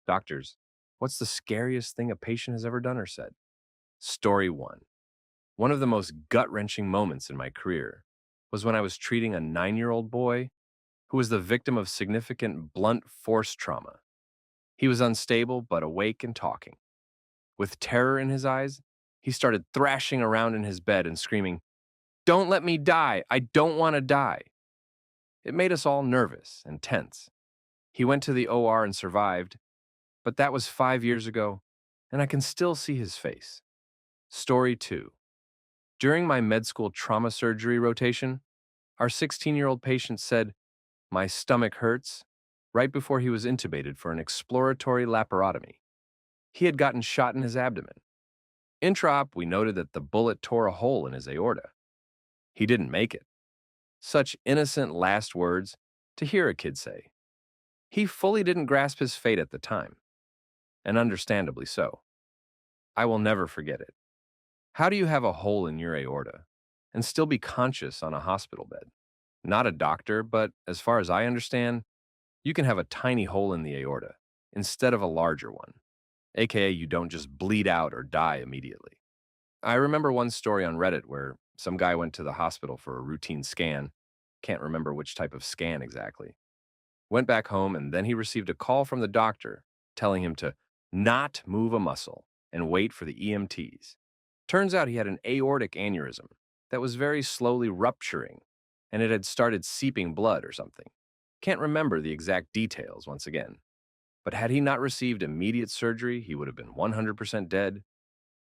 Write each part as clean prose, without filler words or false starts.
Doctors, what's the scariest thing a patient has ever done or said? Story 1. One of the most gut-wrenching moments in my career was when I was treating a 9-year-old boy who was the victim of significant blunt force trauma. He was unstable but awake and talking. With terror in his eyes, he started thrashing around in his bed and screaming, "Don't let me die! I don't want to die!" It made us all nervous and tense. He went to the OR and survived, but that was 5 years ago, and I can still see his face. Story 2. During my med school trauma surgery rotation, our 16-year-old patient said, "My stomach hurts," right before he was intubated for an exploratory laparotomy. He had gotten shot in his abdomen. Intra-op, we noted that the bullet tore a hole in his aorta. He didn't make it. Such innocent last words to hear a kid say. He fully didn't grasp his fate at the time, and understandably so. I will never forget it. How do you have a hole in your aorta and still be conscious on a hospital bed? Not a doctor, but as far as I understand, you can have a tiny hole in the aorta instead of a larger one, aka you don't just bleed out or die immediately. I remember one story on Reddit where some guy went to the hospital for a routine scan, can't remember which type of scan exactly, went back home, and then he received a call from the doctor telling him to not move a muscle and wait for the EMTs. Turns out he had an aortic aneurysm that was very slowly rupturing, and it had started seeping blood or something. Can't remember the exact details once again. But had he not received immediate surgery, he would have been 100% dead.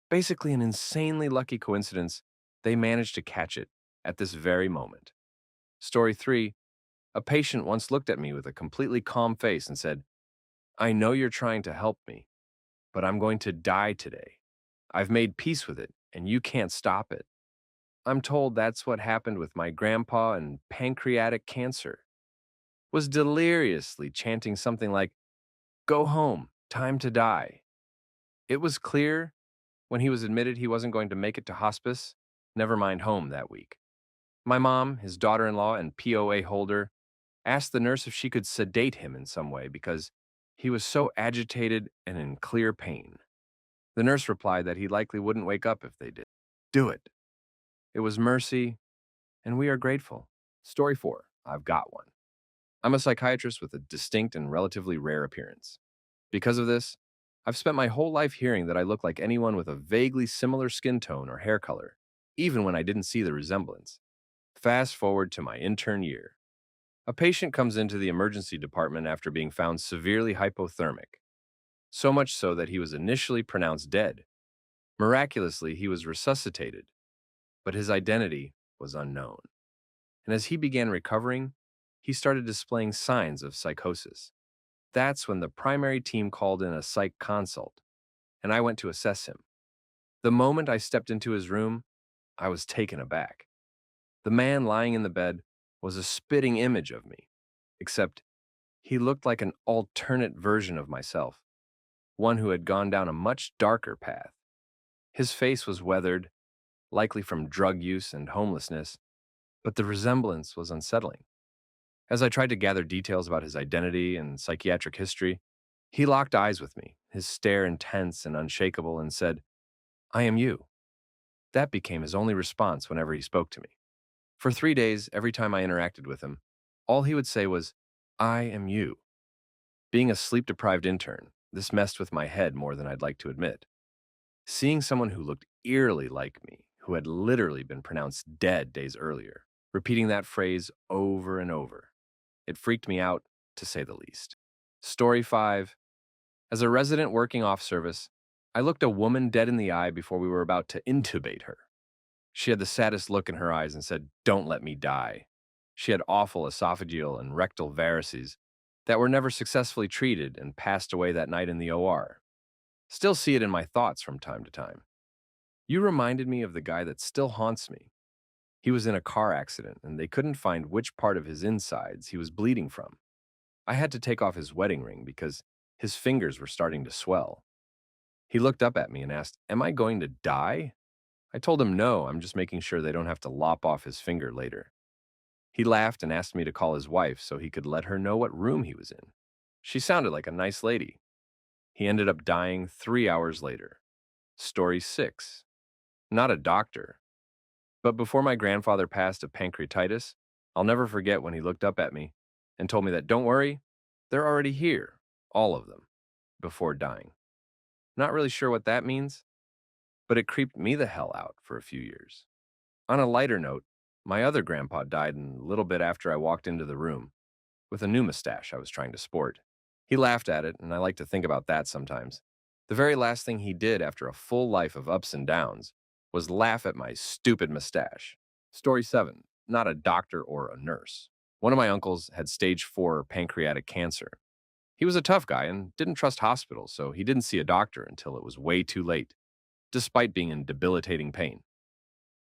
Basically, an insanely lucky coincidence they managed to catch it at this very moment. Story 3. A patient once looked at me with a completely calm face and said, "I know you're trying to help me, but I'm going to die today. I've made peace with it, and you can't stop it. I'm told that's what happened with my grandpa and pancreatic cancer." Was deliriously chanting something like, "Go home, time to die." It was clear when he was admitted he wasn't going to make it to hospice, never mind home, that week. My mom, his daughter-in-law and POA holder, asked the nurse if she could sedate him in some way because he was so agitated and in clear pain. The nurse replied that he likely wouldn't wake up if they did. Do it. It was mercy, and we are grateful. Story 4. I've got one. I'm a psychiatrist with a distinct and relatively rare appearance. Because of this, I've spent my whole life hearing that I look like anyone with a vaguely similar skin tone or hair color, even when I didn't see the resemblance. Fast forward to my intern year. A patient comes into the emergency department after being found severely hypothermic, so much so that he was initially pronounced dead. Miraculously, he was resuscitated, but his identity was unknown. And as he began recovering, he started displaying signs of psychosis. That's when the primary team called in a psych consult, and I went to assess him. The moment I stepped into his room, I was taken aback. The man lying in the bed was a spitting image of me, except he looked like an alternate version of myself, one who had gone down a much darker path. His face was weathered, likely from drug use and homelessness, but the resemblance was unsettling. As I tried to gather details about his identity and psychiatric history, he locked eyes with me, his stare intense and unshakable, and said, "I am you." That became his only response whenever he spoke to me. For 3 days, every time I interacted with him, all he would say was, "I am you." Being a sleep-deprived intern, this messed with my head more than I'd like to admit. Seeing someone who looked eerily like me, who had literally been pronounced dead days earlier, repeating that phrase over and over, it freaked me out, to say the least. Story 5. As a resident working off service, I looked a woman dead in the eye before we were about to intubate her. She had the saddest look in her eyes and said, "Don't let me die." She had awful esophageal and rectal varices that were never successfully treated and passed away that night in the OR. Still see it in my thoughts from time to time. You reminded me of the guy that still haunts me. He was in a car accident and they couldn't find which part of his insides he was bleeding from. I had to take off his wedding ring because his fingers were starting to swell. He looked up at me and asked, "Am I going to die?" I told him no, I'm just making sure they don't have to lop off his finger later. He laughed and asked me to call his wife so he could let her know what room he was in. She sounded like a nice lady. He ended up dying 3 hours later. Story 6. Not a doctor, but before my grandfather passed of pancreatitis, I'll never forget when he looked up at me and told me that, don't worry, they're already here, all of them, before dying. Not really sure what that means, but it creeped me the hell out for a few years. On a lighter note, my other grandpa died a little bit after I walked into the room with a new mustache I was trying to sport. He laughed at it, and I like to think about that sometimes. The very last thing he did after a full life of ups and downs was laugh at my stupid mustache. Story 7. Not a doctor or a nurse. One of my uncles had stage 4 pancreatic cancer. He was a tough guy and didn't trust hospitals, so he didn't see a doctor until it was way too late, despite being in debilitating pain.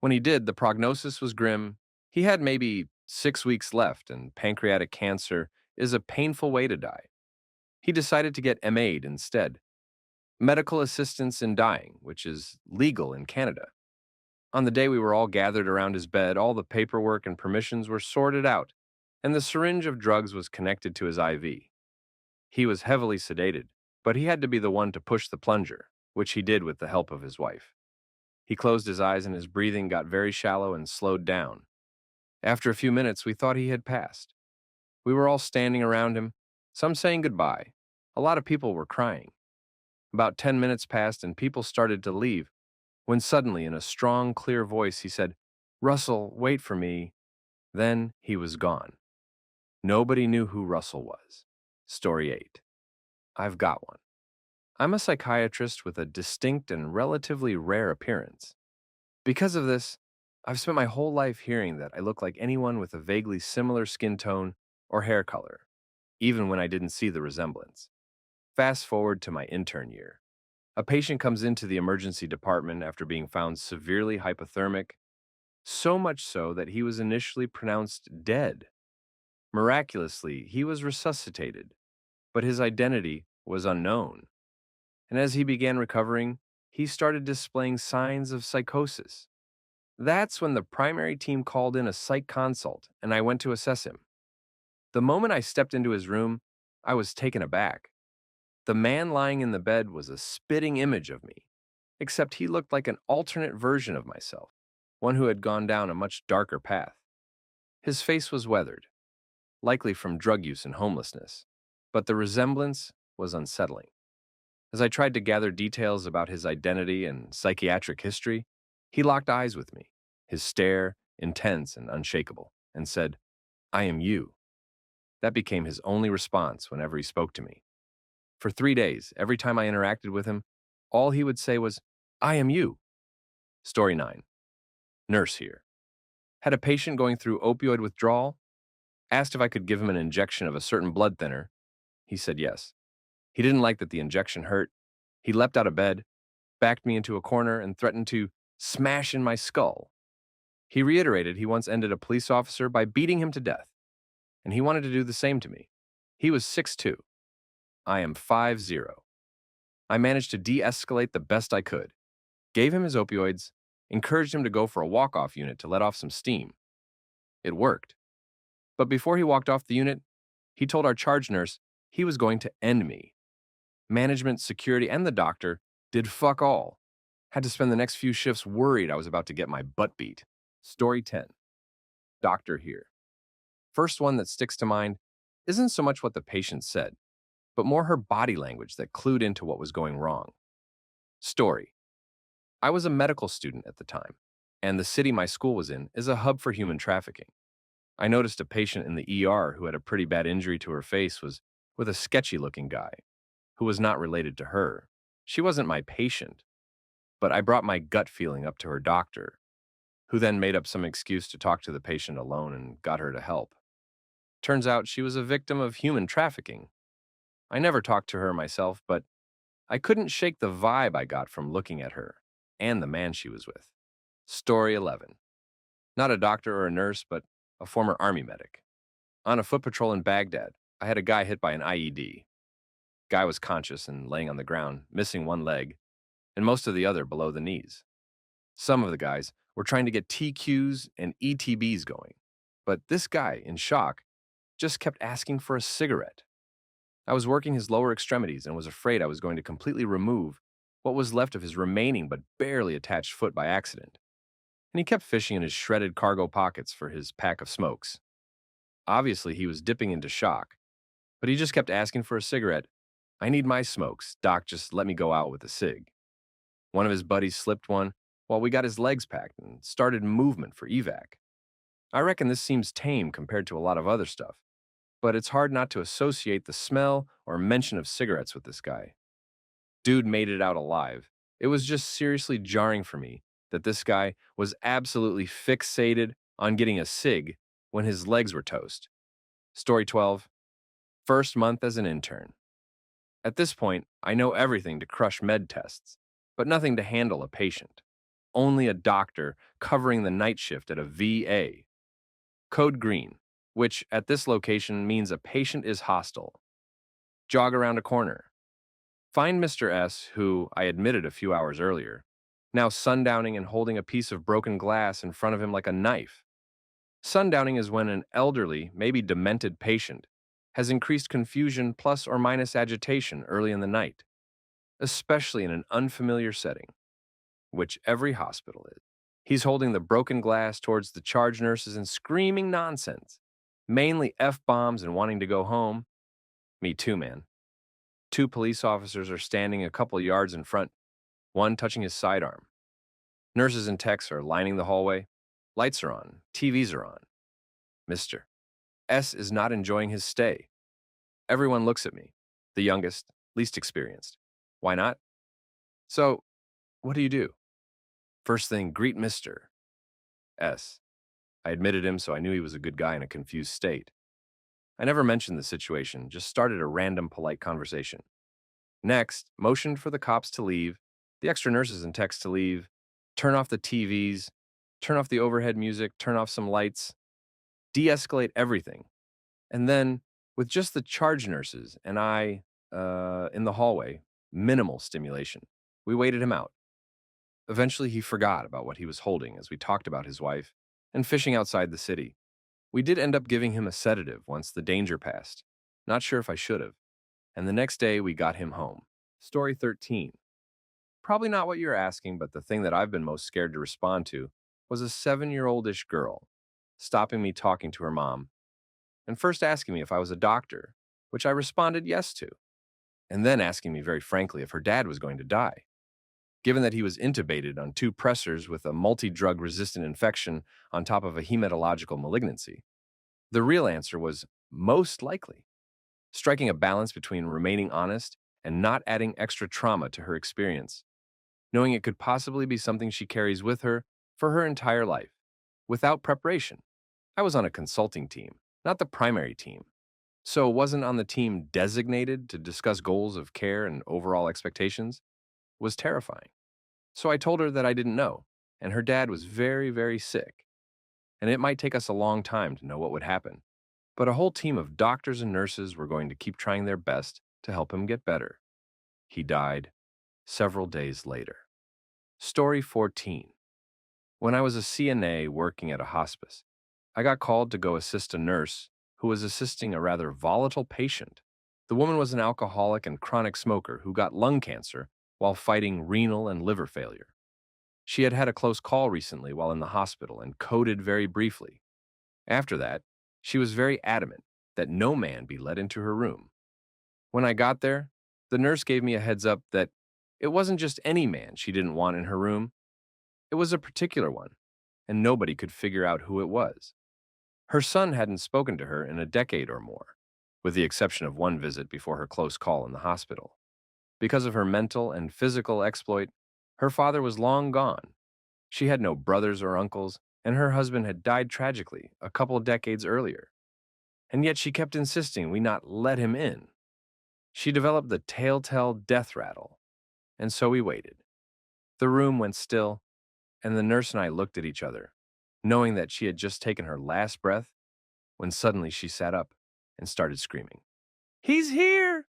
When he did, the prognosis was grim. He had maybe 6 weeks left, and pancreatic cancer is a painful way to die. He decided to get MA'd instead, medical assistance in dying, which is legal in Canada. On the day we were all gathered around his bed, all the paperwork and permissions were sorted out, and the syringe of drugs was connected to his IV. He was heavily sedated, but he had to be the one to push the plunger, which he did with the help of his wife. He closed his eyes and his breathing got very shallow and slowed down. After a few minutes, we thought he had passed. We were all standing around him, some saying goodbye. A lot of people were crying. About 10 minutes passed and people started to leave, when suddenly, in a strong, clear voice, he said, "Russell, wait for me." Then he was gone. Nobody knew who Russell was. Story 8. I've got one. I'm a psychiatrist with a distinct and relatively rare appearance. Because of this, I've spent my whole life hearing that I look like anyone with a vaguely similar skin tone or hair color, even when I didn't see the resemblance. Fast forward to my intern year. A patient comes into the emergency department after being found severely hypothermic, so much so that he was initially pronounced dead. Miraculously, he was resuscitated, but his identity was unknown. And as he began recovering, he started displaying signs of psychosis. That's when the primary team called in a psych consult, and I went to assess him. The moment I stepped into his room, I was taken aback. The man lying in the bed was a spitting image of me, except he looked like an alternate version of myself, one who had gone down a much darker path. His face was weathered, likely from drug use and homelessness, but the resemblance was unsettling. As I tried to gather details about his identity and psychiatric history, he locked eyes with me, his stare intense and unshakable, and said, "I am you." That became his only response whenever he spoke to me. For 3 days, every time I interacted with him, all he would say was, "I am you." Story 9. Nurse here. Had a patient going through opioid withdrawal, asked if I could give him an injection of a certain blood thinner. He said yes. He didn't like that the injection hurt. He leapt out of bed, backed me into a corner, and threatened to smash in my skull. He reiterated he once ended a police officer by beating him to death, and he wanted to do the same to me. He was 6'2". I am 5'0". I managed to de-escalate the best I could, gave him his opioids, encouraged him to go for a walk-off unit to let off some steam. It worked. But before he walked off the unit, he told our charge nurse he was going to end me. Management, security, and the doctor did fuck all. Had to spend the next few shifts worried I was about to get my butt beat. Story 10. Doctor here. First one that sticks to mind isn't so much what the patient said, but more her body language that clued into what was going wrong. Story. I was a medical student at the time, and the city my school was in is a hub for human trafficking. I noticed a patient in the ER who had a pretty bad injury to her face was with a sketchy-looking guy who was not related to her. She wasn't my patient, but I brought my gut feeling up to her doctor, who then made up some excuse to talk to the patient alone and got her to help. Turns out she was a victim of human trafficking. I never talked to her myself, but I couldn't shake the vibe I got from looking at her and the man she was with. Story 11. Not a doctor or a nurse, but a former army medic. On a foot patrol in Baghdad, I had a guy hit by an IED. Guy was conscious and laying on the ground, missing one leg, and most of the other below the knees. Some of the guys were trying to get TQs and ETBs going, but this guy, in shock, just kept asking for a cigarette. I was working his lower extremities and was afraid I was going to completely remove what was left of his remaining but barely attached foot by accident, and he kept fishing in his shredded cargo pockets for his pack of smokes. Obviously, he was dipping into shock, but he just kept asking for a cigarette. I need my smokes. Doc, just let me go out with a cig. One of his buddies slipped one while we got his legs packed and started movement for evac. I reckon this seems tame compared to a lot of other stuff, but it's hard not to associate the smell or mention of cigarettes with this guy. Dude made it out alive. It was just seriously jarring for me that this guy was absolutely fixated on getting a cig when his legs were toast. Story 12. First month as an intern. At this point, I know everything to crush med tests, but nothing to handle a patient. Only a doctor covering the night shift at a VA. Code green, which at this location means a patient is hostile. Jog around a corner. Find Mr. S, who I admitted a few hours earlier, now sundowning and holding a piece of broken glass in front of him like a knife. Sundowning is when an elderly, maybe demented patient has increased confusion plus or minus agitation early in the night, especially in an unfamiliar setting, which every hospital is. He's holding the broken glass towards the charge nurses and screaming nonsense, mainly F-bombs and wanting to go home. Me too, man. Two police officers are standing a couple yards in front, one touching his sidearm. Nurses and techs are lining the hallway. Lights are on, TVs are on. Mr. S is not enjoying his stay. Everyone looks at me, the youngest, least experienced. Why not? So, what do you do? First thing, greet Mr. S. I admitted him, so I knew he was a good guy in a confused state. I never mentioned the situation, just started a random polite conversation. Next, motioned for the cops to leave, the extra nurses and techs to leave, turn off the TVs, turn off the overhead music, turn off some lights, de-escalate everything. And then, with just the charge nurses and I in the hallway, minimal stimulation, we waited him out. Eventually, he forgot about what he was holding as we talked about his wife and fishing outside the city. We did end up giving him a sedative once the danger passed. Not sure if I should have. And the next day, we got him home. Story 13. Probably not what you're asking, but the thing that I've been most scared to respond to was a 7-year-old-ish girl stopping me talking to her mom and first asking me if I was a doctor, which I responded yes to, and then asking me very frankly if her dad was going to die. Given that he was intubated on 2 pressors with a multi-drug resistant infection on top of a hematological malignancy, the real answer was most likely, striking a balance between remaining honest and not adding extra trauma to her experience, knowing it could possibly be something she carries with her for her entire life, without preparation. I was on a consulting team, not the primary team, so wasn't on the team designated to discuss goals of care and overall expectations. Was terrifying. So I told her that I didn't know, and her dad was very, very sick, and it might take us a long time to know what would happen. But a whole team of doctors and nurses were going to keep trying their best to help him get better. He died several days later. Story 14. When I was a CNA working at a hospice, I got called to go assist a nurse who was assisting a rather volatile patient. The woman was an alcoholic and chronic smoker who got lung cancer while fighting renal and liver failure. She had had a close call recently while in the hospital and coded very briefly. After that, she was very adamant that no man be let into her room. When I got there, the nurse gave me a heads up that it wasn't just any man she didn't want in her room, it was a particular one, and nobody could figure out who it was. Her son hadn't spoken to her in a decade or more, with the exception of one visit before her close call in the hospital. Because of her mental and physical exploit, her father was long gone. She had no brothers or uncles, and her husband had died tragically a couple of decades earlier. And yet she kept insisting we not let him in. She developed the telltale death rattle, and so we waited. The room went still, and the nurse and I looked at each other, knowing that she had just taken her last breath, when suddenly she sat up and started screaming. "He's here!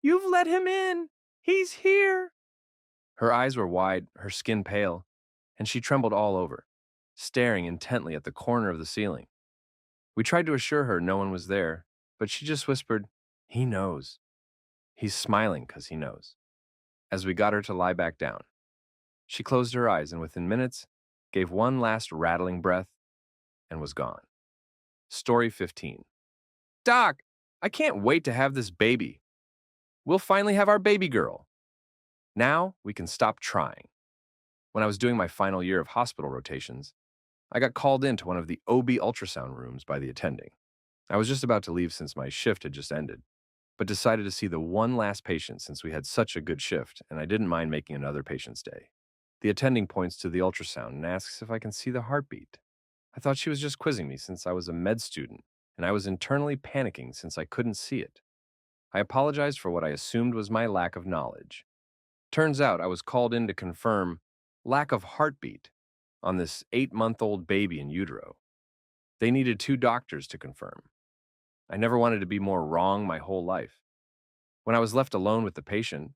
You've let him in! He's here!" Her eyes were wide, her skin pale, and she trembled all over, staring intently at the corner of the ceiling. We tried to assure her no one was there, but she just whispered, He knows. He's smiling because he knows. As we got her to lie back down, she closed her eyes and within minutes gave one last rattling breath and was gone. Story 15. Doc, I can't wait to have this baby. We'll finally have our baby girl. Now we can stop trying. When I was doing my final year of hospital rotations, I got called into one of the OB ultrasound rooms by the attending. I was just about to leave since my shift had just ended, but decided to see the one last patient since we had such a good shift and I didn't mind making another patient's day. The attending points to the ultrasound and asks if I can see the heartbeat. I thought she was just quizzing me since I was a med student, and I was internally panicking since I couldn't see it. I apologized for what I assumed was my lack of knowledge. Turns out I was called in to confirm lack of heartbeat on this 8-month-old baby in utero. They needed 2 doctors to confirm. I never wanted to be more wrong my whole life. When I was left alone with the patient,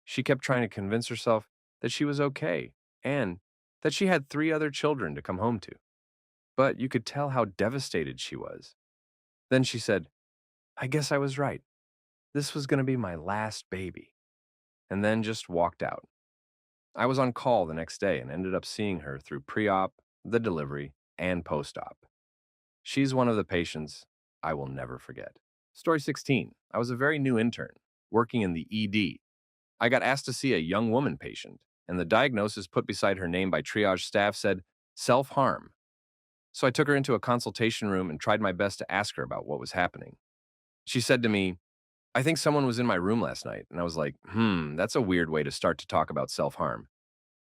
she kept trying to convince herself that she was okay and that she had 3 other children to come home to. But you could tell how devastated she was. Then she said, I guess I was right. This was going to be my last baby. And then just walked out. I was on call the next day and ended up seeing her through pre-op, the delivery, and post-op. She's one of the patients I will never forget. Story 16. I was a very new intern, working in the ED. I got asked to see a young woman patient, and the diagnosis put beside her name by triage staff said self-harm. So I took her into a consultation room and tried my best to ask her about what was happening. She said to me, I think someone was in my room last night, and I was like, that's a weird way to start to talk about self-harm.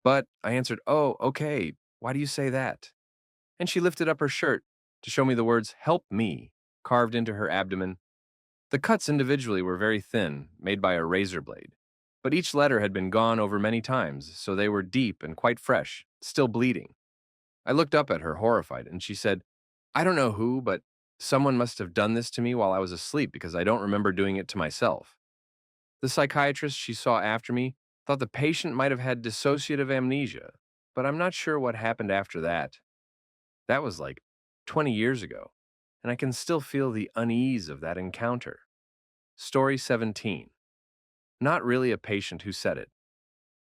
But I answered, oh, okay, why do you say that? And she lifted up her shirt to show me the words, help me, carved into her abdomen. The cuts individually were very thin, made by a razor blade. But each letter had been gone over many times, so they were deep and quite fresh, still bleeding. I looked up at her, horrified, and she said, I don't know who, but someone must have done this to me while I was asleep because I don't remember doing it to myself. The psychiatrist she saw after me thought the patient might have had dissociative amnesia, but I'm not sure what happened after that. That was like 20 years ago, and I can still feel the unease of that encounter. Story 17. Not really a patient who said it.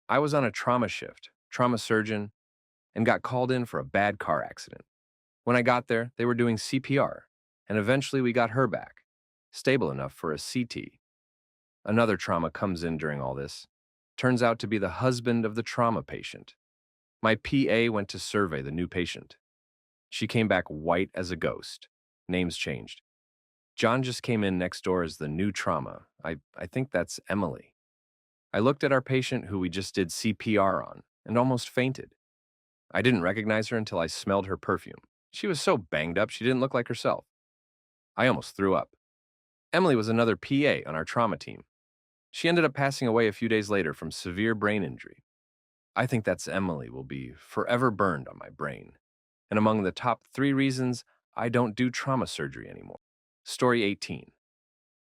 I was on a trauma shift, trauma surgeon, and got called in for a bad car accident. When I got there, they were doing CPR, and eventually we got her back, stable enough for a CT. Another trauma comes in during all this. Turns out to be the husband of the trauma patient. My PA went to survey the new patient. She came back white as a ghost. Names changed. John just came in next door as the new trauma. I think that's Emily. I looked at our patient who we just did CPR on and almost fainted. I didn't recognize her until I smelled her perfume. She was so banged up she didn't look like herself. I almost threw up. Emily was another PA on our trauma team. She ended up passing away a few days later from severe brain injury. I think that's Emily will be forever burned on my brain. And among the top 3 reasons I don't do trauma surgery anymore. Story 18.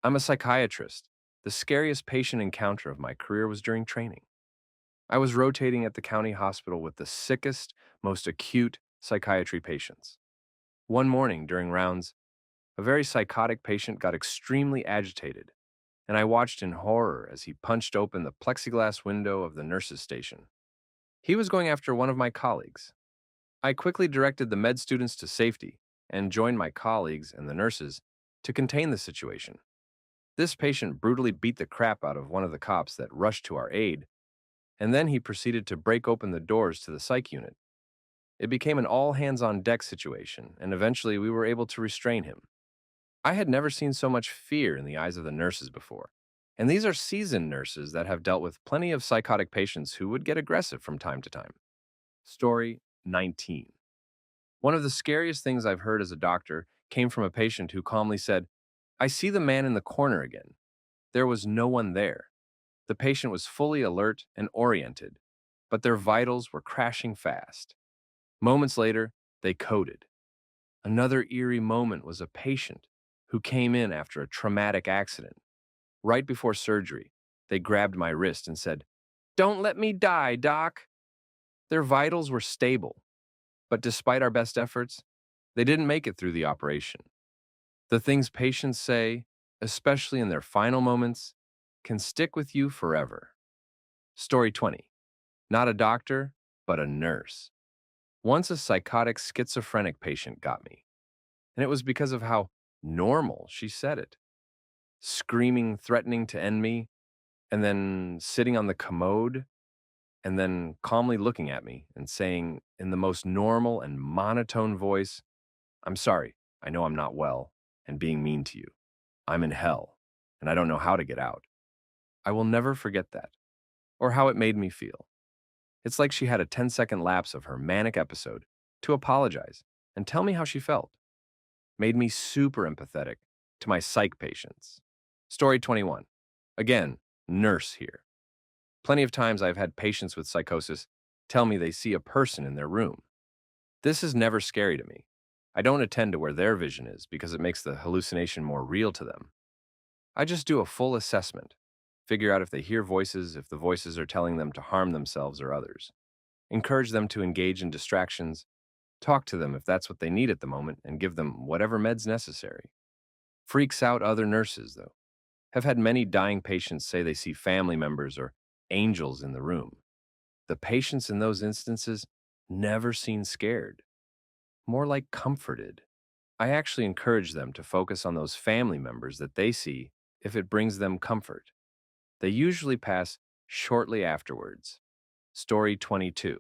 I'm a psychiatrist. The scariest patient encounter of my career was during training. I was rotating at the county hospital with the sickest, most acute psychiatry patients. One morning during rounds, a very psychotic patient got extremely agitated, and I watched in horror as he punched open the plexiglass window of the nurse's station. He was going after one of my colleagues. I quickly directed the med students to safety and joined my colleagues and the nurses to contain the situation. This patient brutally beat the crap out of one of the cops that rushed to our aid, and then he proceeded to break open the doors to the psych unit. It became an all-hands-on-deck situation, and eventually we were able to restrain him. I had never seen so much fear in the eyes of the nurses before, and these are seasoned nurses that have dealt with plenty of psychotic patients who would get aggressive from time to time. Story 19. One of the scariest things I've heard as a doctor came from a patient who calmly said, I see the man in the corner again. There was no one there. The patient was fully alert and oriented, but their vitals were crashing fast. Moments later, they coded. Another eerie moment was a patient who came in after a traumatic accident. Right before surgery, they grabbed my wrist and said, Don't let me die, doc. Their vitals were stable, but despite our best efforts, they didn't make it through the operation. The things patients say, especially in their final moments, can stick with you forever. Story 20. Not a doctor, but a nurse. Once a psychotic schizophrenic patient got me, and it was because of how normal she said it. Screaming, threatening to end me, and then sitting on the commode, and then calmly looking at me and saying in the most normal and monotone voice, "I'm sorry, I know I'm not well, and being mean to you. I'm in hell, and I don't know how to get out." I will never forget that, or how it made me feel. It's like she had a 10-second lapse of her manic episode to apologize and tell me how she felt. Made me super empathetic to my psych patients. Story 21. Again, nurse here. Plenty of times I've had patients with psychosis tell me they see a person in their room. This is never scary to me. I don't attend to where their vision is because it makes the hallucination more real to them. I just do a full assessment, figure out if they hear voices, if the voices are telling them to harm themselves or others, encourage them to engage in distractions, talk to them if that's what they need at the moment, and give them whatever meds necessary. Freaks out other nurses, though. Have had many dying patients say they see family members or angels in the room. The patients in those instances never seem scared, more like comforted. I actually encourage them to focus on those family members that they see if it brings them comfort. They usually pass shortly afterwards. Story 22.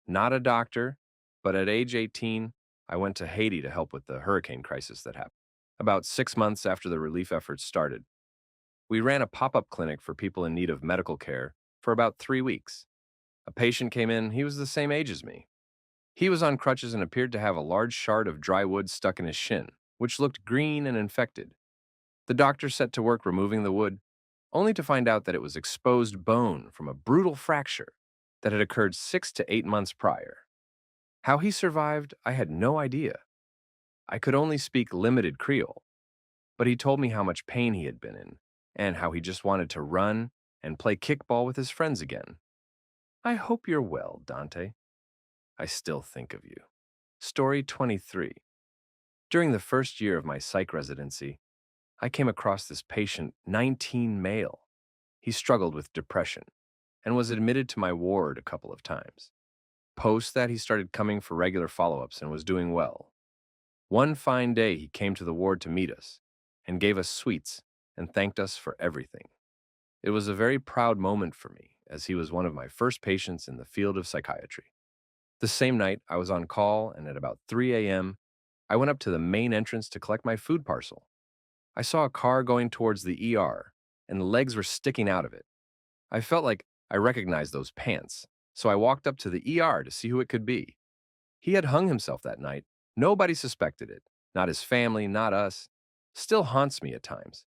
Not a doctor, but at age 18, I went to Haiti to help with the hurricane crisis that happened. About 6 months after the relief efforts started, we ran a pop up clinic for people in need of medical care for about 3 weeks. A patient came in, he was the same age as me. He was on crutches and appeared to have a large shard of dry wood stuck in his shin, which looked green and infected. The doctor set to work removing the wood, only to find out that it was exposed bone from a brutal fracture that had occurred 6 to 8 months prior. How he survived, I had no idea. I could only speak limited Creole, but he told me how much pain he had been in, and how he just wanted to run and play kickball with his friends again. I hope you're well, Dante. I still think of you. Story 23. During the first year of my psych residency, I came across this patient, 19 male. He struggled with depression and was admitted to my ward a couple of times. Post that, he started coming for regular follow-ups and was doing well. One fine day, he came to the ward to meet us and gave us sweets and thanked us for everything. It was a very proud moment for me, as he was one of my first patients in the field of psychiatry. The same night, I was on call, and at about 3 a.m., I went up to the main entrance to collect my food parcel. I saw a car going towards the ER, and legs were sticking out of it. I felt like I recognized those pants, so I walked up to the ER to see who it could be. He had hung himself that night. Nobody suspected it. Not his family, not us. Still haunts me at times.